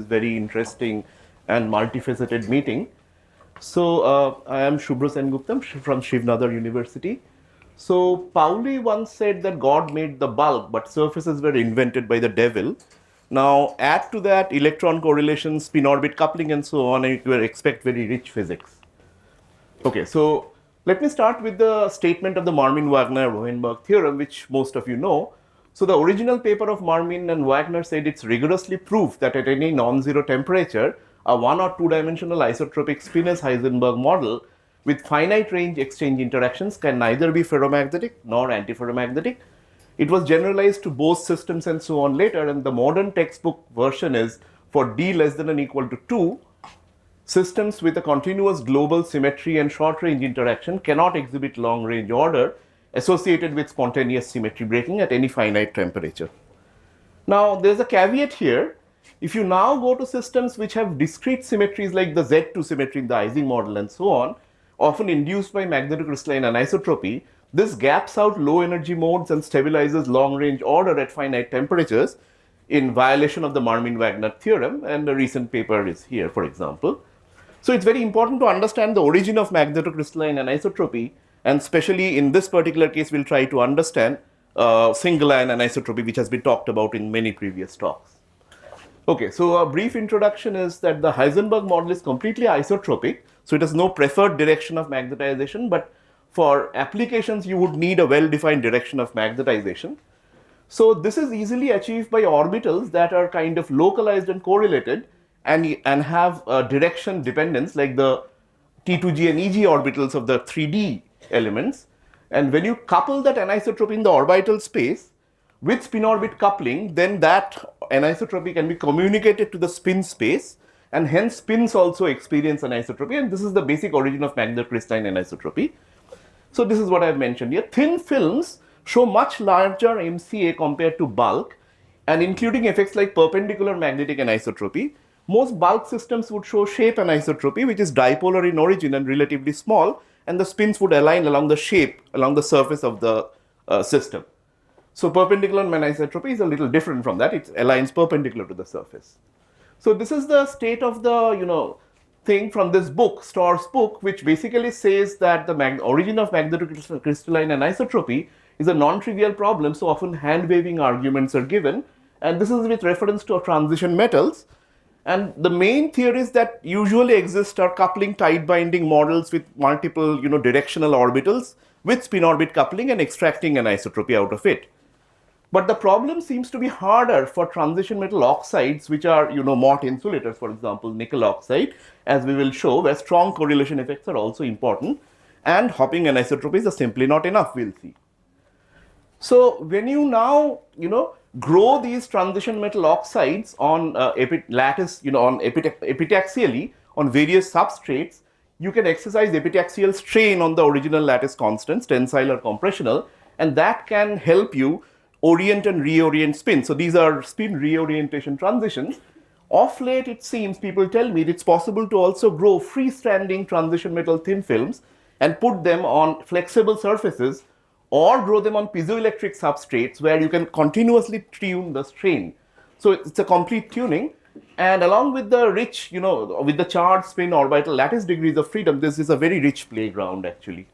very interesting and multifaceted meeting. So I am Shubhra Senguptam from Shivnadar University. So Pauli once said that God made the bulb, but surfaces were invented by the devil. Now add to that electron correlation, spin orbit coupling, and so on, and you will expect very rich physics. Okay, so let me start with the statement of the Marmin-Wagner-Rohenberg theorem, which most of you know. So the original paper of Marmin and Wagner said it's rigorously proved that at any non-zero temperature, a one or two dimensional isotropic spinous Heisenberg model with finite range exchange interactions can neither be ferromagnetic nor antiferromagnetic. It was generalized to Bose systems and so on later, and the modern textbook version is for d less than or equal to 2, systems with a continuous global symmetry and short range interaction cannot exhibit long range order associated with spontaneous symmetry breaking at any finite temperature. Now, there's a caveat here. If you now go to systems which have discrete symmetries like the Z2 symmetry in the Ising model and so on, often induced by magnetocrystalline anisotropy, this gaps out low energy modes and stabilizes long range order at finite temperatures in violation of the Marmin-Wagner theorem, and a recent paper is here, for example. So it's very important to understand the origin of magnetocrystalline anisotropy, and especially in this particular case, we'll try to understand single ion anisotropy, which has been talked about in many previous talks. Okay, so a brief introduction is that the Heisenberg model is completely isotropic, so it has no preferred direction of magnetization, but for applications, you would need a well-defined direction of magnetization. So this is easily achieved by orbitals that are kind of localized and correlated, and have direction dependence like the T2G and EG orbitals of the 3D elements. And when you couple that anisotropy in the orbital space with spin orbit coupling, then that anisotropy can be communicated to the spin space, and hence spins also experience anisotropy, and this is the basic origin of magnetocrystalline anisotropy. So this is what I have mentioned here. Thin films show much larger MCA compared to bulk, and including effects like perpendicular magnetic anisotropy. Most bulk systems would show shape anisotropy, which is dipolar in origin and relatively small, and the spins would align along the shape, along the surface of the system. So perpendicular anisotropy is a little different from that. It aligns perpendicular to the surface. So this is the state of the thing from this book, Storr's book, which basically says that the origin of magnetocrystalline anisotropy is a non-trivial problem, so often hand-waving arguments are given, and this is with reference to transition metals. And the main theories that usually exist are coupling tight binding models with multiple directional orbitals with spin orbit coupling and extracting anisotropy out of it. But the problem seems to be harder for transition metal oxides, which are Mott insulators, for example, nickel oxide, as we will show, where strong correlation effects are also important, and hopping anisotropies are simply not enough, we'll see. So when you now grow these transition metal oxides on lattice, epitaxially on various substrates, you can exercise epitaxial strain on the original lattice constants, tensile or compressional, and that can help you orient and reorient spin. So these are spin reorientation transitions. Of late, it seems, people tell me it's possible to also grow freestanding transition metal thin films and put them on flexible surfaces, or grow them on piezoelectric substrates where you can continuously tune the strain. So it's a complete tuning, and along with the rich, with the charged spin orbital lattice degrees of freedom, this is a very rich playground actually.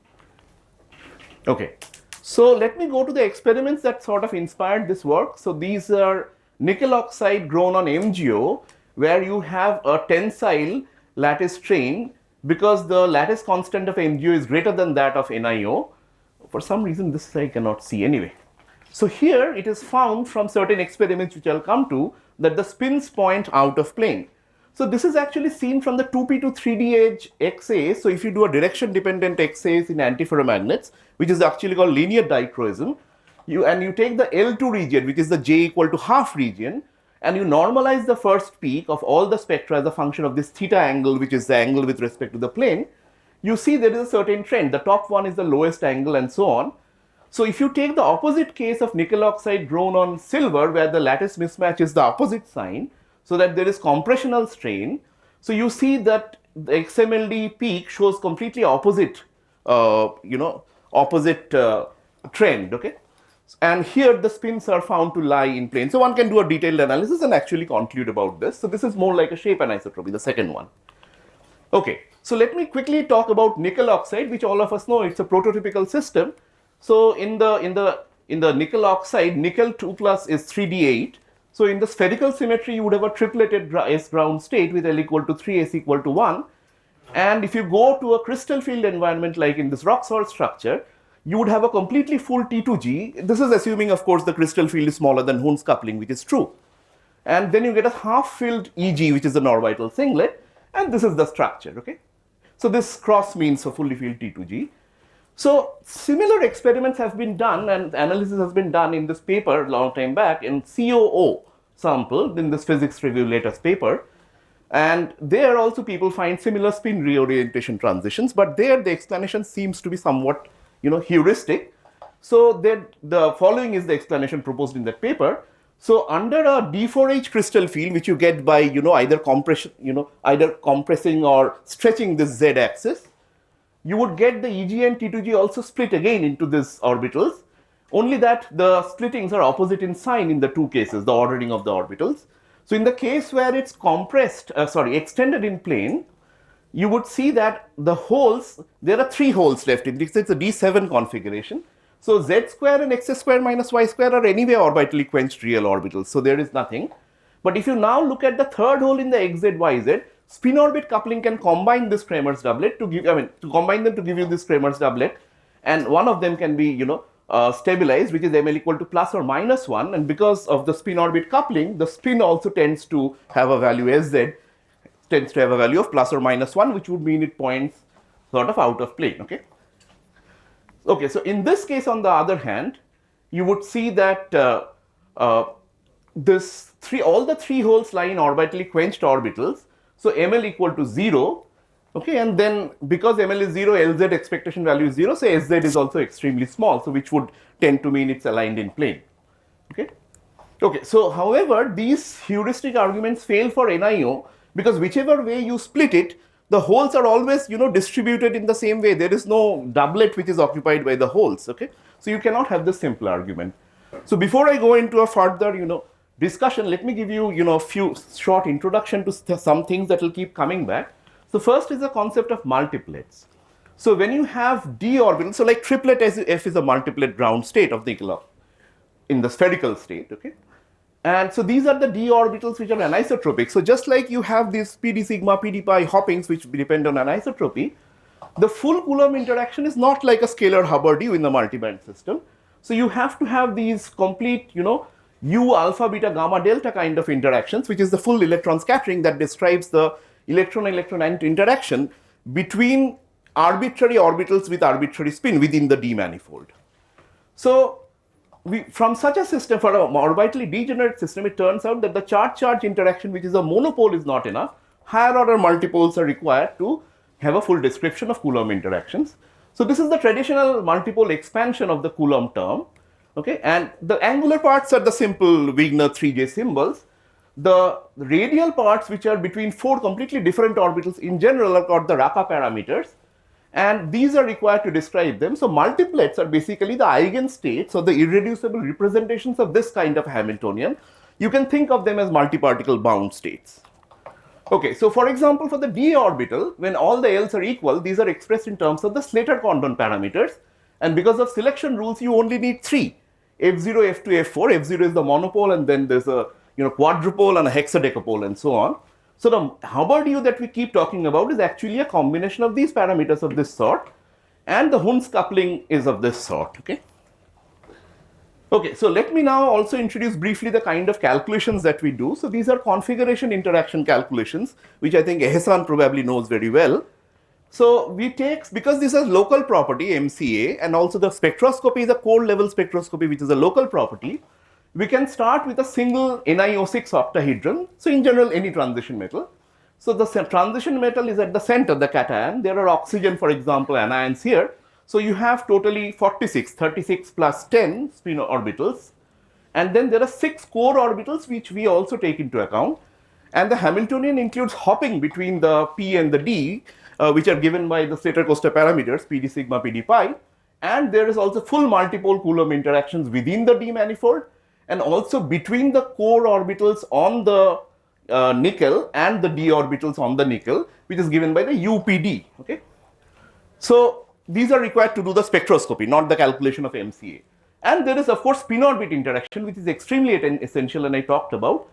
Okay, so let me go to the experiments that sort of inspired this work. So these are nickel oxide grown on MgO, where you have a tensile lattice strain because the lattice constant of MgO is greater than that of NiO. For some reason, this I cannot see anyway. So here it is found from certain experiments which I'll come to that the spins point out of plane. So this is actually seen from the 2p to 3d edge X-rays. So if you do a direction dependent X-rays in antiferromagnets, which is actually called linear dichroism, you take the L2 region, which is the j equal to half region, and you normalize the first peak of all the spectra as a function of this theta angle, which is the angle with respect to the plane. You see there is a certain trend. The top one is the lowest angle and so on. So if you take the opposite case of nickel oxide grown on silver, where the lattice mismatch is the opposite sign, so that there is compressional strain, so you see that the XMLD peak shows completely opposite, opposite trend, okay? And here the spins are found to lie in plane. So one can do a detailed analysis and actually conclude about this. So this is more like a shape anisotropy, the second one. Okay, so let me quickly talk about nickel oxide, which all of us know it's a prototypical system. So in the nickel oxide, nickel 2 plus is 3d8. So in the spherical symmetry, you would have a tripleted S ground state with L equal to 3, S equal to 1. And if you go to a crystal field environment like in this rock salt structure, you would have a completely full T2G. This is assuming, of course, the crystal field is smaller than Hund's coupling, which is true. And then you get a half-filled EG, which is an orbital singlet, and this is the structure, okay? So this cross means a fully filled T2G. So similar experiments have been done and analysis has been done in this paper long time back in COO sample in this physics review latest paper. And there also people find similar spin reorientation transitions, but there the explanation seems to be somewhat, heuristic. So the following is the explanation proposed in that paper. So under a D4H crystal field, which you get by, either compression, either compressing or stretching this Z axis, you would get the EG and T2G also split again into these orbitals, only that the splittings are opposite in sign in the two cases, the ordering of the orbitals. So in the case where it's extended in plane, you would see that the holes, there are 3 holes left in this. It's a D7 configuration. So Z square and X square minus Y square are anyway orbitally quenched real orbitals. So there is nothing. But if you now look at the third hole in the XZ, spin orbit coupling can combine this Cramer's doublet to give, to combine them to give you this Cramer's doublet. And one of them can be, stabilized, which is ML equal to plus or minus 1. And because of the spin orbit coupling, the spin also tends to have a value SZ, tends to have a value of plus or minus 1, which would mean it points sort of out of plane, okay? Okay, so in this case, on the other hand, you would see that all the 3 holes lie in orbitally quenched orbitals. So ML equal to 0, okay, and then because ML is 0, LZ expectation value is 0, so SZ is also extremely small, so which would tend to mean it's aligned in plane, okay? Okay, so however, these heuristic arguments fail for NIO because whichever way you split it, the holes are always, distributed in the same way. There is no doublet which is occupied by the holes, okay? So you cannot have this simple argument. So before I go into a further, discussion, let me give you, a few short introduction to some things that will keep coming back. So first is the concept of multiplets. So when you have d orbitals, so like triplet F is a multiplet ground state of nickel in the spherical state, okay? And so these are the d orbitals which are anisotropic. So just like you have these PD sigma, PD pi hoppings which depend on anisotropy, the full Coulomb interaction is not like a scalar Hubbard U in the multiband system. So you have to have these complete, U alpha beta gamma delta kind of interactions, which is the full electron scattering that describes the electron-electron interaction between arbitrary orbitals with arbitrary spin within the D manifold. So from such a system, for an orbitally degenerate system, it turns out that the charge-charge interaction, which is a monopole, is not enough. Higher order multipoles are required to have a full description of Coulomb interactions. So this is the traditional multipole expansion of the Coulomb term. Okay, and the angular parts are the simple Wigner 3J symbols. The radial parts, which are between 4 completely different orbitals in general, are called the Raka parameters. And these are required to describe them. So multiplets are basically the eigenstates or the irreducible representations of this kind of Hamiltonian. You can think of them as multiparticle bound states. Okay, so for example, for the d orbital, when all the L's are equal, these are expressed in terms of the Slater-Condon parameters. And because of selection rules, you only need 3. F0, F2, F4. F0 is the monopole, and then there's a quadrupole and a hexadecapole and so on. So the Hubbard U that we keep talking about is actually a combination of these parameters of this sort, and the Hund's coupling is of this sort, okay? Okay, so let me now also introduce briefly the kind of calculations that we do. So these are configuration interaction calculations, which I think Ehsan probably knows very well. So we take, because this is local property, MCA, and also the spectroscopy is a core level spectroscopy, which is a local property, we can start with a single NiO6 octahedron. So in general, any transition metal. So the transition metal is at the center, the cation. There are oxygen, for example, anions here. So you have totally 36 plus 10 spin orbitals. And then there are 6 core orbitals, which we also take into account. And the Hamiltonian includes hopping between the P and the D, which are given by the Slater-Costa parameters, PD sigma, PD pi. and there is also full multipole Coulomb interactions within the d manifold and also between the core orbitals on the nickel and the d orbitals on the nickel, which is given by the UPD. Okay, so these are required to do the spectroscopy, not the calculation of MCA. And there is of course spin orbit interaction, which is extremely essential, and I talked about,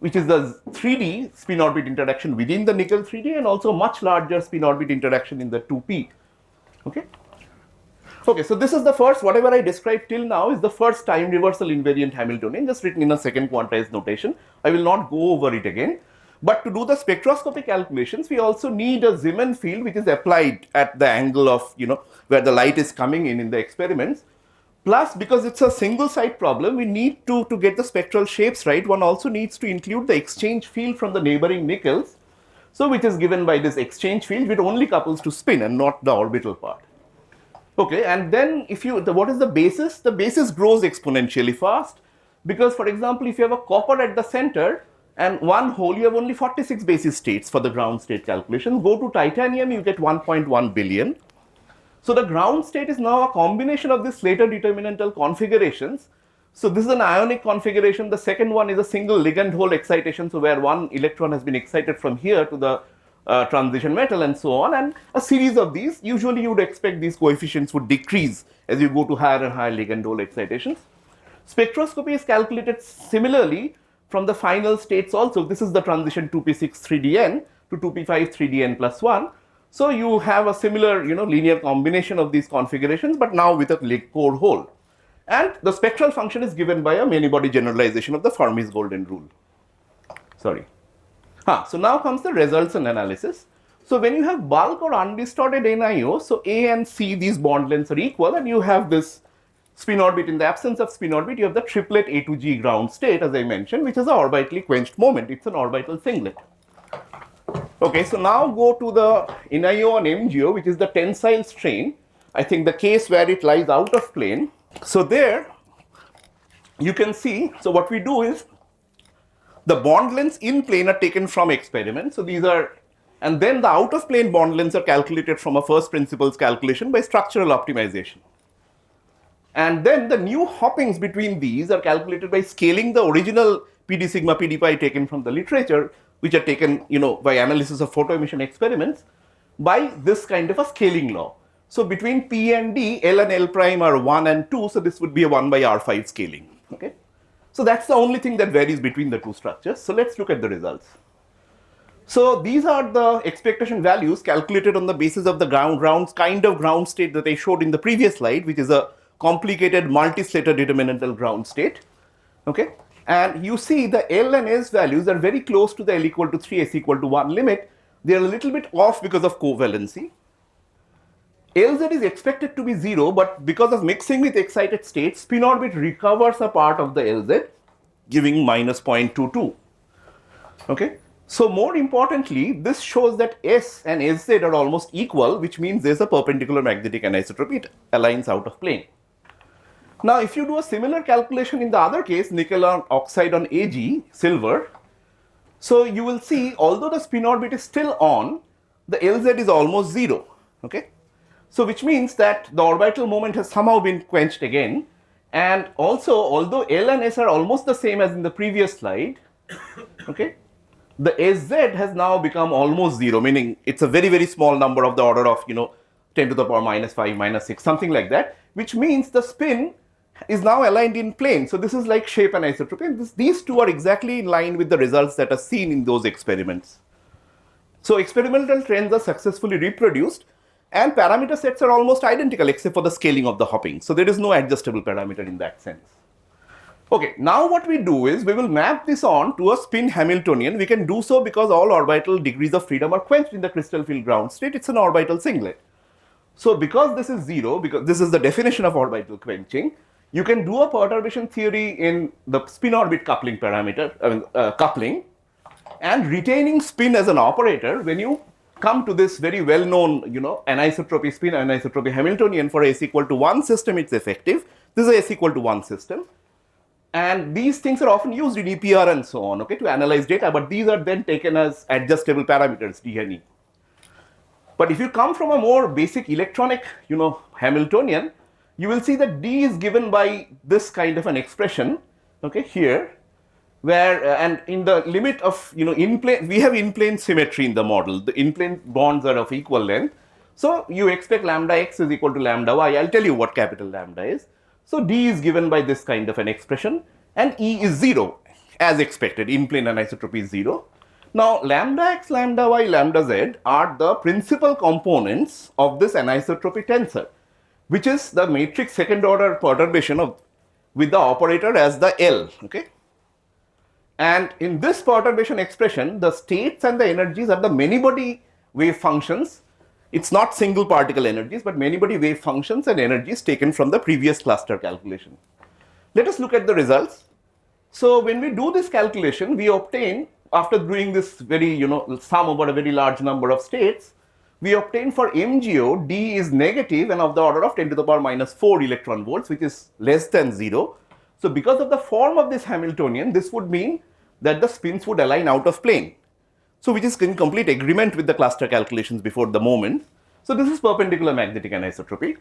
which is the 3D spin orbit interaction within the nickel 3D and also much larger spin orbit interaction in the 2p. Okay. Okay, so this is the first, whatever I described till now is the first time reversal invariant Hamiltonian, just written in a second quantized notation. I will not go over it again. But to do the spectroscopic calculations, we also need a Zeeman field which is applied at the angle of, where the light is coming in the experiments. Plus, because it's a single site problem, we need to get the spectral shapes right, one also needs to include the exchange field from the neighboring nickels. So, which is given by this exchange field, which only couples to spin and not the orbital part. Okay, and then what is the basis? The basis grows exponentially fast because, for example, if you have a copper at the center and one hole, you have only 46 basis states for the ground state calculation. Go to titanium, you get 1.1 billion. So the ground state is now a combination of these later determinantal configurations. So this is an ionic configuration. The second one is a single ligand hole excitation, so where one electron has been excited from here to the transition metal and so on, and a series of these. Usually you would expect these coefficients would decrease as you go to higher and higher ligand hole excitations. Spectroscopy is calculated similarly from the final states also. This is the transition 2p6 3dn to 2p5 3dn plus 1. So you have a similar linear combination of these configurations, but now with a core hole. And the spectral function is given by a many body generalization of the Fermi's golden rule. Sorry. So now comes the results and analysis. So when you have bulk or undistorted NIO, so A and C, these bond lengths are equal, and you have this spin orbit. In the absence of spin orbit, you have the triplet A to G ground state, as I mentioned, which is an orbitally quenched moment. It's an orbital singlet. Okay, so now go to the NIO and MGO, which is the tensile strain. I think the case where it lies out of plane. So there you can see, so what we do is, the bond lengths in plane are taken from experiments. So these are, and then the out of plane bond lengths are calculated from a first principles calculation by structural optimization. And then the new hoppings between these are calculated by scaling the original PD sigma, PD pi taken from the literature, which are taken, by analysis of photoemission experiments by this kind of a scaling law. So between P and D, L and L prime are 1 and 2. So this would be a 1 by R5 scaling. Okay. So that's the only thing that varies between the two structures. So let's look at the results. So these are the expectation values calculated on the basis of the ground state that I showed in the previous slide, which is a complicated multi-slater determinantal ground state. Okay, and you see the L and S values are very close to the L equal to 3, S equal to 1 limit. They are a little bit off because of covalency. LZ is expected to be 0, but because of mixing with excited states, spin orbit recovers a part of the LZ, giving minus 0.22. Okay, so more importantly, this shows that S and SZ are almost equal, which means there's a perpendicular magnetic anisotropy. It aligns out of plane. Now, if you do a similar calculation in the other case, nickel oxide on Ag, silver, so you will see, although the spin orbit is still on, the LZ is almost 0. Okay. So which means that the orbital moment has somehow been quenched again, and also although L and S are almost the same as in the previous slide, okay, the SZ has now become almost 0, meaning it's a very, very small number of the order of 10 to the power minus 5, minus 6, something like that, which means the spin is now aligned in plane. So this is like shape anisotropy, and these two are exactly in line with the results that are seen in those experiments. So experimental trends are successfully reproduced, and parameter sets are almost identical except for the scaling of the hopping. So there is no adjustable parameter in that sense. Okay, now what we do is we will map this on to a spin Hamiltonian. We can do so because all orbital degrees of freedom are quenched in the crystal field ground state. It's an orbital singlet. So because this is 0, because this is the definition of orbital quenching, you can do a perturbation theory in the spin orbit coupling parameter, coupling, and retaining spin as an operator. When you come to this very well-known, anisotropy, spin anisotropy Hamiltonian for S equal to 1 system, it's effective. This is a S equal to 1 system. And these things are often used in EPR and so on, okay, to analyze data, but these are then taken as adjustable parameters, D and E. But if you come from a more basic electronic, Hamiltonian, you will see that D is given by this kind of an expression, okay, here, where and in the limit of, in plane, we have in plane symmetry in the model. The in plane bonds are of equal length. So you expect lambda x is equal to lambda y. I'll tell you what capital lambda is. So D is given by this kind of an expression, and E is 0 as expected. In plane anisotropy is 0. Now lambda x, lambda y, lambda z are the principal components of this anisotropy tensor, which is the matrix second order perturbation of with the operator as the L, okay. And in this perturbation expression, the states and the energies are the many body wave functions. It's not single particle energies, but many body wave functions and energies taken from the previous cluster calculation. Let us look at the results. So when we do this calculation, we obtain, after doing this very, sum over a very large number of states, we obtain for MgO, D is negative and of the order of 10 to the power minus 4 electron volts, which is less than 0. So because of the form of this Hamiltonian, this would mean that the spins would align out of plane. So which is in complete agreement with the cluster calculations before the moment. So this is perpendicular magnetic anisotropy.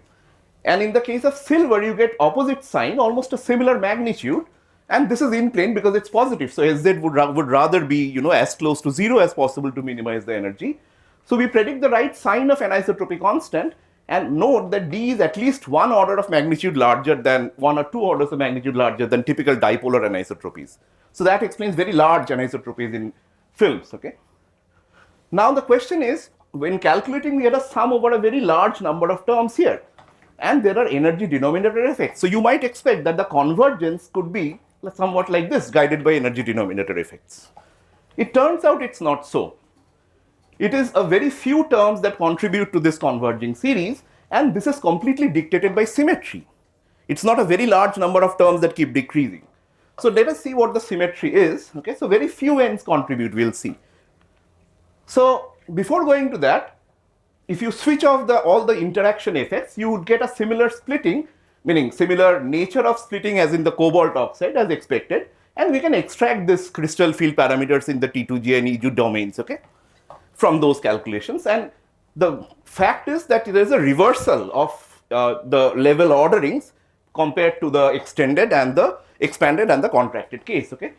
And in the case of silver, you get opposite sign, almost a similar magnitude. And this is in plane because it's positive. So Sz would rather be, as close to 0 as possible to minimize the energy. So we predict the right sign of anisotropy constant and note that D is at least one order of magnitude larger than, 1 or 2 orders of magnitude larger than typical dipolar anisotropies. So that explains very large anisotropies in films, okay. Now the question is, when calculating, we had a sum over a very large number of terms here, and there are energy denominator effects. So you might expect that the convergence could be somewhat like this, guided by energy denominator effects. It turns out it's not so. It is a very few terms that contribute to this converging series, and this is completely dictated by symmetry. It's not a very large number of terms that keep decreasing. So let us see what the symmetry is, okay. So very few ends contribute, we'll see. So before going to that, if you switch off all the interaction effects, you would get a similar splitting, meaning similar nature of splitting as in the cobalt oxide as expected, and we can extract this crystal field parameters in the T2G and EG domains, okay, from those calculations. And the fact is that there is a reversal of the level orderings compared to the extended and the expanded and the contracted case, okay.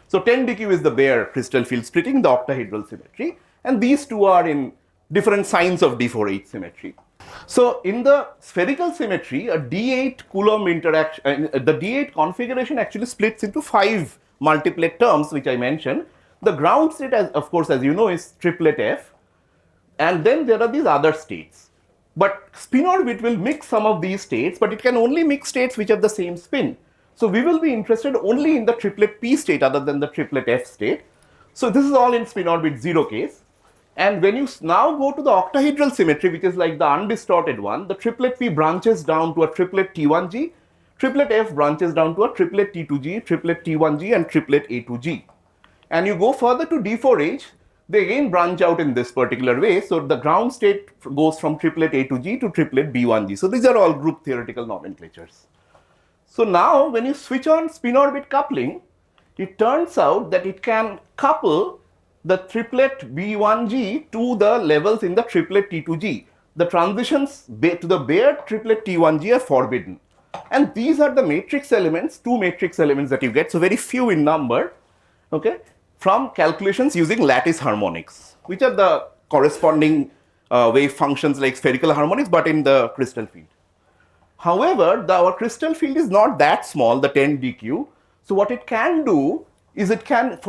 So 10 dq is the bare crystal field splitting, the octahedral symmetry, and these two are in different signs of D4H symmetry. So in the spherical symmetry, a D8 Coulomb interaction, the D8 configuration actually splits into 5 multiplet terms, which I mentioned. The ground state, of course, as you know, is triplet F, and then there are these other states. But spin orbit will mix some of these states, but it can only mix states which have the same spin. So we will be interested only in the triplet P state other than the triplet F state. So this is all in spin orbit 0 case. And when you now go to the octahedral symmetry, which is like the undistorted one, the triplet P branches down to a triplet T1G, triplet F branches down to a triplet T2G, triplet T1G, and triplet A2G. And you go further to D4H, they again branch out in this particular way. So the ground state goes from triplet A2G to triplet B1G. So these are all group theoretical nomenclatures. So now when you switch on spin orbit coupling, it turns out that it can couple the triplet B1G to the levels in the triplet T2G. The transitions to the bare triplet T1G are forbidden. And these are the matrix elements, 2 matrix elements that you get, so very few in number, okay, from calculations using lattice harmonics, which are the corresponding wave functions like spherical harmonics, but in the crystal field. However, our crystal field is not that small, the 10 dq. So what it can do is it can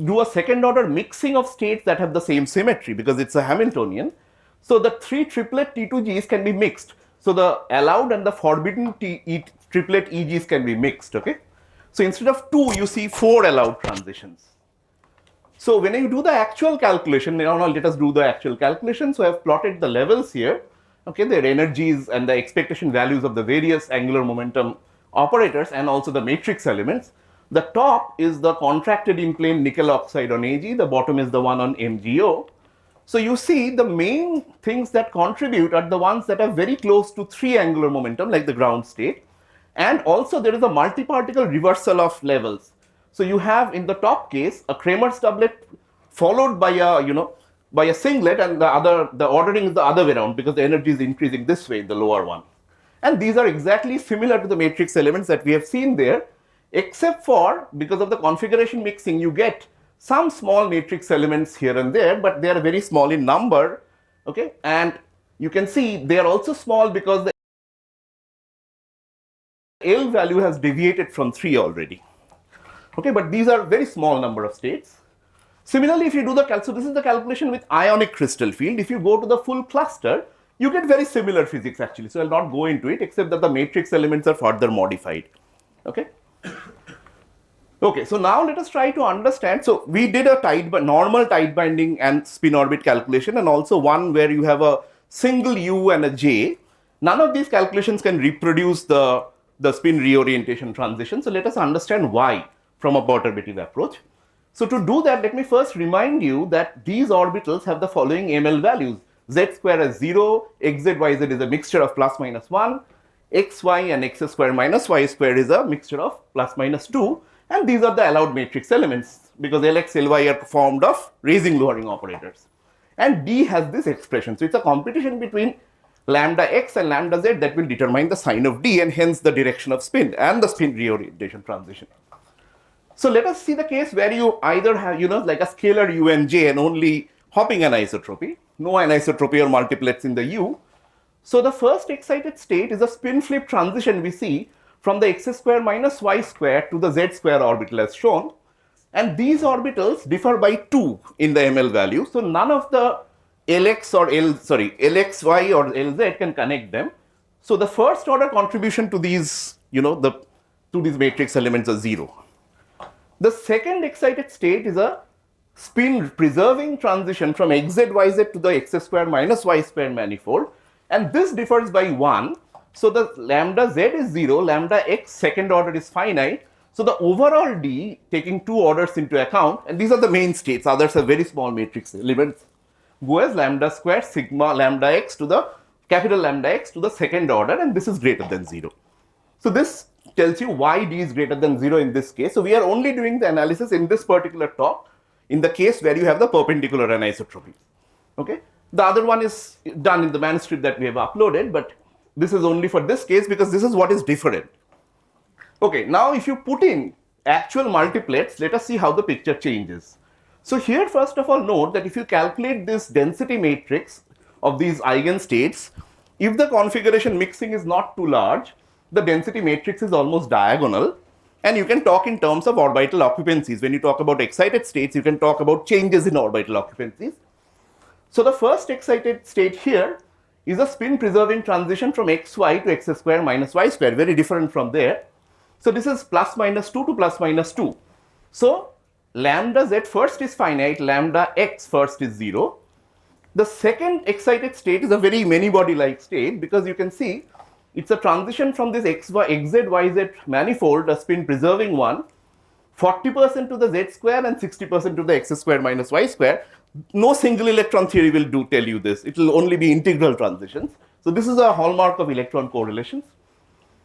do a second order mixing of states that have the same symmetry because it's a Hamiltonian. So the 3 triplet T2Gs can be mixed. So the allowed and the forbidden triplet EGs can be mixed, okay. So instead of 2, you see 4 allowed transitions. So when you do the actual calculation, now let us do the actual calculation. So I have plotted the levels here, okay, their energies and the expectation values of the various angular momentum operators and also the matrix elements. The top is the contracted in plane nickel oxide on Ag, the bottom is the one on MgO. So you see the main things that contribute are the ones that are very close to 3 angular momentum, like the ground state, and also there is a multi-particle reversal of levels. So you have in the top case a Kramer's doublet followed by a by a singlet, and the ordering is the other way around because the energy is increasing this way in the lower one. And these are exactly similar to the matrix elements that we have seen there, except for because of the configuration mixing, you get some small matrix elements here and there, but they are very small in number. Okay, and you can see they are also small because the L value has deviated from 3 already. Okay, but these are very small number of states. Similarly, if you do so this is the calculation with ionic crystal field. If you go to the full cluster, you get very similar physics actually. So I'll not go into it, except that the matrix elements are further modified. Okay. Okay, so now let us try to understand. So we did a normal tight binding and spin orbit calculation, and also one where you have a single U and a J. None of these calculations can reproduce the spin reorientation transition. So let us understand why from a perturbative approach. So to do that, let me first remind you that these orbitals have the following ML values. Z square as 0, xz, yz is a mixture of plus minus 1, xy and x square minus y square is a mixture of plus minus 2. And these are the allowed matrix elements because Lx, Ly are formed of raising lowering operators. And D has this expression. So it's a competition between lambda x and lambda z that will determine the sign of D and hence the direction of spin and the spin reorientation transition. So let us see the case where you either have, like a scalar U and J and only hopping anisotropy, no anisotropy or multiplets in the U. So the first excited state is a spin flip transition we see from the x square minus y square to the z square orbital as shown. And these orbitals differ by 2 in the ML value. So none of the LXY or LZ can connect them. So the first order contribution to these, to these matrix elements are 0. The second excited state is a spin preserving transition from xz, yz to the x square minus y square manifold. And this differs by 1. So the lambda z is 0, lambda x second order is finite. So the overall D, taking 2 orders into account, and these are the main states, others are very small matrix elements, go as lambda square sigma lambda x to the capital lambda x to the second order, and this is greater than 0. So this tells you why D is greater than 0 in this case. So we are only doing the analysis in this particular talk in the case where you have the perpendicular anisotropy. Okay. The other one is done in the manuscript that we have uploaded, but this is only for this case because this is what is different. Okay, now if you put in actual multiplets, let us see how the picture changes. So here first of all note that if you calculate this density matrix of these eigenstates, if the configuration mixing is not too large, the density matrix is almost diagonal, and you can talk in terms of orbital occupancies. When you talk about excited states, you can talk about changes in orbital occupancies. So the first excited state here is a spin preserving transition from xy to x square minus y square, very different from there. So this is plus minus 2 to plus minus 2. So lambda z first is finite, lambda x first is 0. The second excited state is a very many body like state because you can see it's a transition from this xz, yz manifold, a spin preserving one, 40% to the z square and 60% to the x square minus y square. No single electron theory will tell you this. It will only be integral transitions. So this is a hallmark of electron correlations.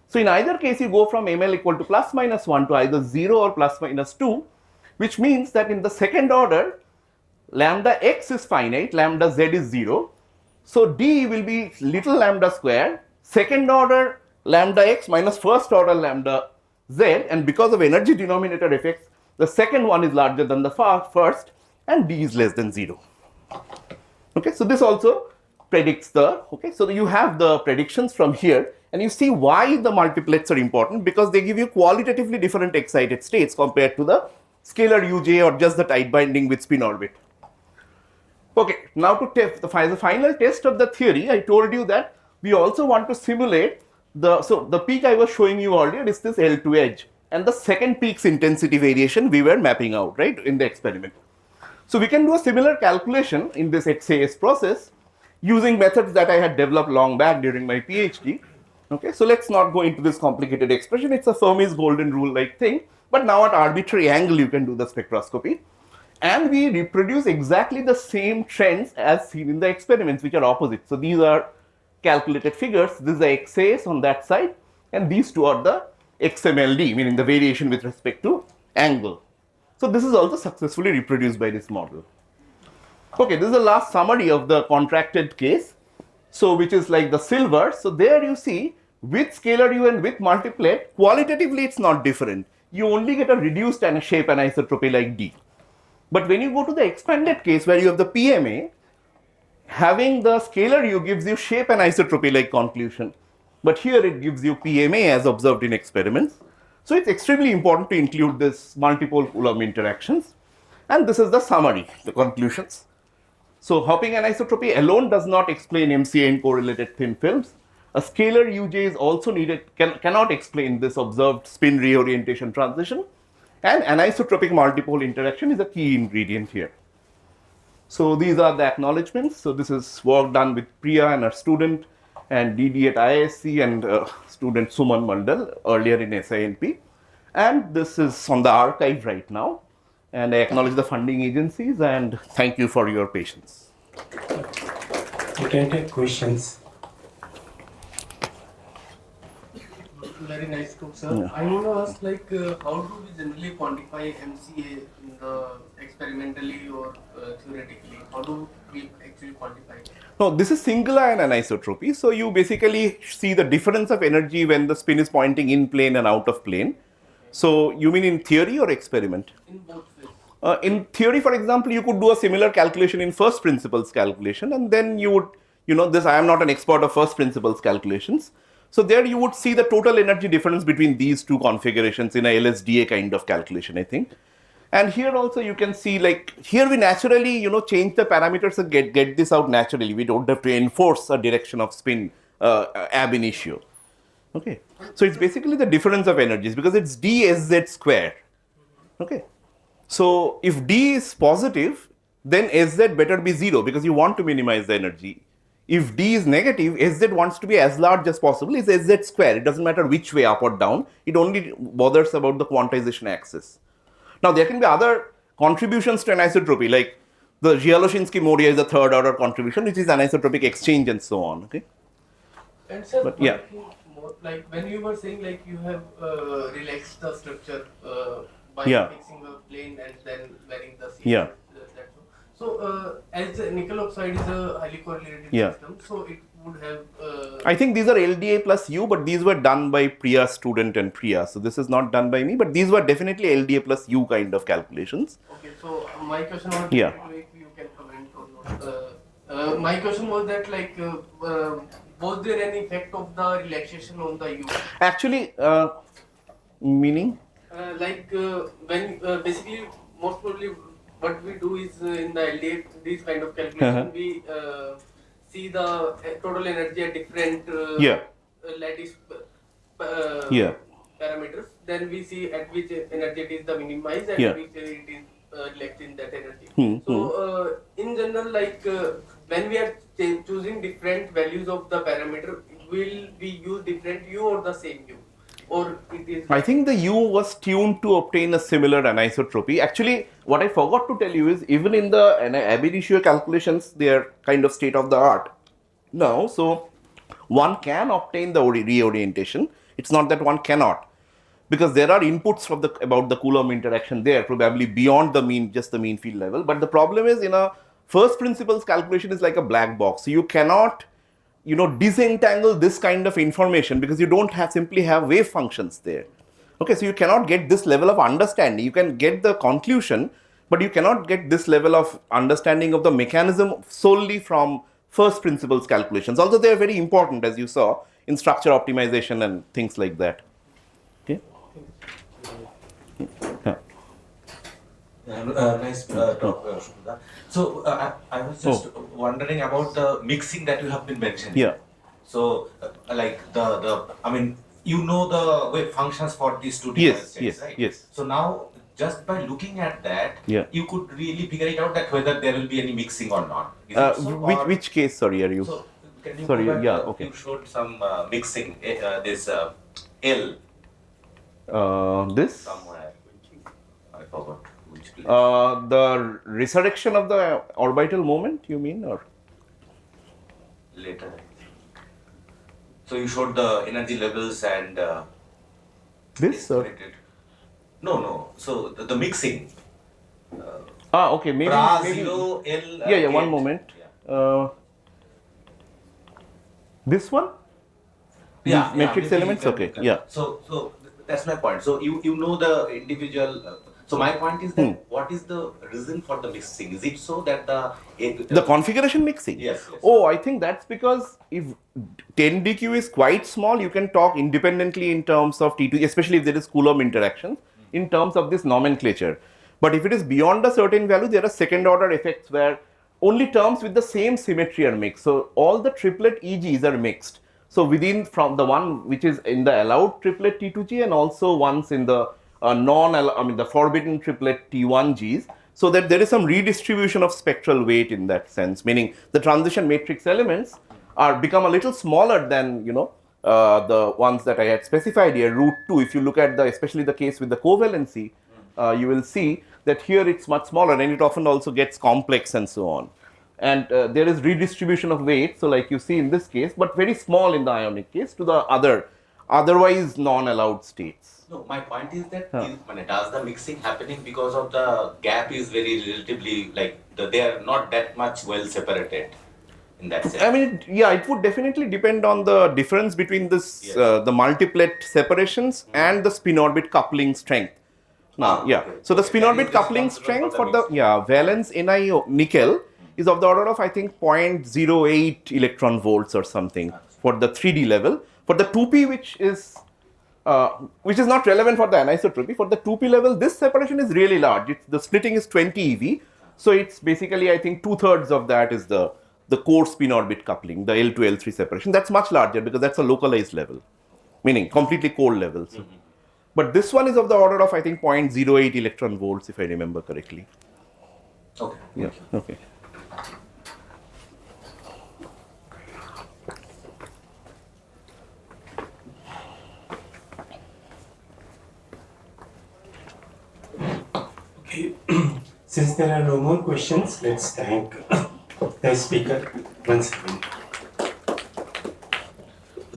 So in either case, you go from ML equal to plus minus 1 to either 0 or plus minus 2, which means that in the second order, lambda x is finite, lambda z is 0. So D will be little lambda square, second order lambda x minus first order lambda z, and because of energy denominator effects, the second one is larger than the first, and D is less than 0. Okay, so this also predicts so you have the predictions from here, and you see why the multiplets are important because they give you qualitatively different excited states compared to the scalar uj or just the tight binding with spin orbit. Okay, now to test the final test of the theory, I told you that we also want to simulate the peak I was showing you earlier is this L2 edge, and the second peak's intensity variation we were mapping out, right, in the experiment. So we can do a similar calculation in this XAS process using methods that I had developed long back during my PhD. Okay, so let's not go into this complicated expression. It's a Fermi's golden rule like thing, but now at arbitrary angle you can do the spectroscopy. And we reproduce exactly the same trends as seen in the experiments, which are opposite. So these are calculated figures. This is the XAS on that side, and these two are the XMLD, meaning the variation with respect to angle. So this is also successfully reproduced by this model. Okay, this is the last summary of the contracted case. So which is like the silver. So there you see With scalar U and with multiplet, qualitatively it's not different. You only get a reduced shape anisotropy like D. But when you go to the expanded case where you have the PMA, having the scalar U gives you shape anisotropy like conclusion. But here it gives you PMA as observed in experiments. So it's extremely important to include this multiple Coulomb interactions. And this is the summary, the conclusions. So hopping anisotropy alone does not explain MCA in correlated thin films. A scalar UJ is also needed, cannot explain this observed spin reorientation transition. And anisotropic multipole interaction is a key ingredient here. So these are the acknowledgements. So this is work done with Priya and her student, and DD at IISc and student Suman Mandal earlier in SINP. And this is on the archive right now. And I acknowledge the funding agencies and thank you for your patience. You can take questions. Very nice talk, sir. Yeah. I want to ask, how do we generally quantify MCA in the experimentally or theoretically? How do we actually quantify it? No, this is single ion anisotropy. So you basically see the difference of energy when the spin is pointing in plane and out of plane. So you mean in theory or experiment? In both ways. In theory, for example, you could do a similar calculation in first principles calculation, and then you would, this, I am not an expert of first principles calculations. So there you would see the total energy difference between these two configurations in a LSDA kind of calculation, I think. And here also you can see, like, here we naturally, change the parameters and get this out naturally. We don't have to enforce a direction of spin ab initio. Okay. So it's basically the difference of energies because it's dSz square. Okay. So if D is positive, then Sz better be 0 because you want to minimize the energy. If D is negative, Sz wants to be as large as possible. It's Sz square. It doesn't matter which way, up or down. It only bothers about the quantization axis. Now there can be other contributions to anisotropy, like the Zhialoshinsky-Moria is the third order contribution, which is anisotropic exchange and so on. Okay. And sir, But, yeah. more, like when you were saying you have relaxed the structure by Yeah. fixing a plane and then wearing the seat. Yeah. So as the nickel oxide is a highly correlated Yeah. system, so it would have. I think these are LDA plus U, but these were done by Priya's student and Priya. So this is not done by me, but these were definitely LDA plus U kind of calculations. Okay, so my question was Yeah. if you can comment or not. My question was that was there any effect of the relaxation on the U? Actually, meaning? When basically most probably what we do is in the LDA these kind of calculation we see the total energy at different lattice parameters. Then we see at which energy it is the minimized and which it is relaxed in that energy. So in general, when we are choosing different values of the parameter, will we use different U or the same U? Or it is. I think the U was tuned to obtain a similar anisotropy. Actually, what I forgot to tell you is even in the ab initio calculations, they are kind of state of the art now. So one can obtain the reorientation. It's not that one cannot, because there are inputs from about the Coulomb interaction there, probably beyond the mean, just the mean field level. But the problem is, in a first principles calculation is like a black box. So you cannot disentangle this kind of information because you don't simply have wave functions there. Okay, so you cannot get this level of understanding. You can get the conclusion, but you cannot get this level of understanding of the mechanism solely from first principles calculations. Although they are very important, as you saw, in structure optimization and things like that. Okay. Yeah. Nice talk, Shubhra. So I was just wondering about the mixing that you have been mentioning. Yeah. So like the wave functions for these two different states, right? Yes. So now just by looking at that, you could really figure it out that whether there will be any mixing or not. Is it so, which case? Sorry, are you? So can you sorry. go back, Yeah. Okay. You showed some mixing. This L. This. Somewhere. I forgot. The resurrection of the orbital moment, you mean, or later? So you showed the energy levels and this? Or? No. So the mixing. Okay, maybe. Zero, L. Yeah. One moment. Yeah. This one? Yeah, matrix maybe elements? you Okay, can. yeah. So that's my point. So you know the individual. So my point is that what is the reason for the mixing? Is it so that The configuration mixing? Yes, yes. Oh, I think that's because if 10dq is quite small, you can talk independently in terms of T2, especially if there is Coulomb interactions, in terms of this nomenclature. But if it is beyond a certain value, there are second order effects where only terms with the same symmetry are mixed. So all the triplet EGs are mixed. So within from the one which is in the allowed triplet T2G and also ones in the the forbidden triplet T1Gs, so that there is some redistribution of spectral weight in that sense, meaning the transition matrix elements are become a little smaller than the ones that I had specified here, root 2. If you look at especially the case with the covalency, you will see that here it's much smaller and it often also gets complex and so on. And there is redistribution of weight, so like you see in this case, but very small in the ionic case to the otherwise non-allowed states. No, my point is that does the mixing happening because of the gap is very relatively they are not that much well separated in that sense. I mean, it would definitely depend on the difference between this the multiplet separations and the spin orbit coupling strength. Okay. So the spin orbit coupling strength for the valence Ni nickel is of the order of I think 0.08 electron volts or something for the 3D level. For the 2p, which is not relevant for the anisotropy, for the 2p level, this separation is really large. The splitting is 20 eV, so it's basically I think 2/3 of that is the core spin orbit coupling, the L2 L3 separation. That's much larger because that's a localized level, meaning completely cold levels. But this one is of the order of I think 0.08 electron volts, if I remember correctly. Okay. Yeah. Okay. Okay. Since there are no more questions, let's thank the speaker once again.